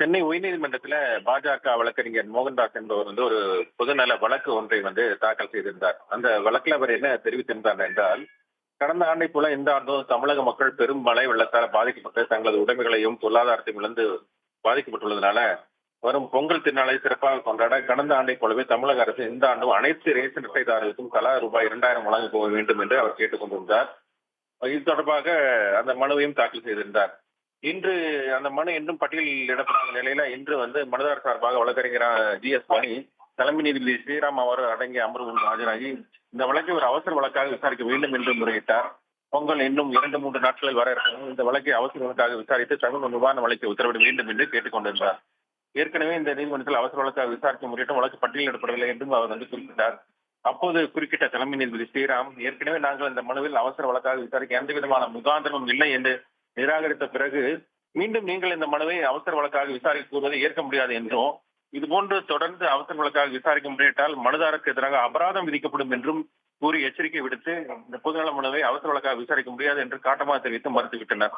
சென்னை உயர்நீதிமன்றத்துல பாஜக வழக்கறிஞர் மோகன்தாஸ் என்பவர் ஒரு பொதுநல வழக்கு ஒன்றை தாக்கல் செய்திருந்தார். அந்த வழக்குல அவர் என்ன தெரிவித்திருந்தார் என்றால், கடந்த ஆண்டைப் போல இந்த ஆண்டும் தமிழக மக்கள் பெரும் மழை வெள்ளத்தால் பாதிக்கப்பட்டு தங்களது உடைமைகளையும் பொருளாதாரத்தையும் இழந்து பாதிக்கப்பட்டுள்ளதனால, வரும் பொங்கல் திருநாளை சிறப்பாக கொண்டாட கடந்த ஆண்டைப் போலவே தமிழக அரசு இந்த ஆண்டும் அனைத்து ரேஷன் அட்டைதாரர்களுக்கும் தலா ரூபாய் 2000 வழங்க போக வேண்டும் என்று அவர் கேட்டுக் கொண்டிருந்தார். இது தொடர்பாக அந்த மனுவையும் தாக்கல் செய்திருந்தார். இன்று அந்த மனு இன்னும் பட்டியலிடப்படாத நிலையில இன்று மனுதாரர் சார்பாக வழக்கறிஞர் ஜி.எஸ். மணி தலைமை நீதிபதி ஸ்ரீராம் அவர் அடங்கிய அமர்வு முன் ஆஜராகி இந்த வழக்கை ஒரு அவசர வழக்காக விசாரிக்க வேண்டும் என்று முறையிட்டார். பொங்கல் இன்னும் 2-3 நாட்களில் வர இருக்கும். இந்த வழக்கை அவசர வழக்காக விசாரித்து தகுந்த நிவாரண வழக்கை உத்தரவிட வேண்டும் என்று கேட்டுக் கொண்டிருந்தார். ஏற்கனவே இந்த நீதிமன்றத்தில் அவசர வழக்காக விசாரிக்க முறையிட்ட வழக்கு பட்டியலிடப்படவில்லை என்றும் அவர் குறிப்பிட்டார். அப்போது குறுக்கிட்ட தலைமை நீதிபதி ஸ்ரீராம், ஏற்கனவே நாங்கள் இந்த மனுவில் அவசர வழக்காக விசாரிக்க எந்த விதமான முகாந்திரமும் இல்லை என்று நிராகரித்த பிறகு மீண்டும் நீங்கள் இந்த மனுவை அவசர வழக்காக விசாரிக்க கூறுவதை ஏற்க முடியாது என்றும், இதுபோன்று தொடர்ந்து அவசர வழக்காக விசாரிக்க முறையிட்டால் மனுதாரருக்கு எதிராக அபராதம் விதிக்கப்படும் என்றும் கூறி எச்சரிக்கை விடுத்து இந்த பொதுநல மனுவை அவசர வழக்காக விசாரிக்க முடியாது என்று காட்டமாக தெரிவித்து மறுத்துவிட்டனர்.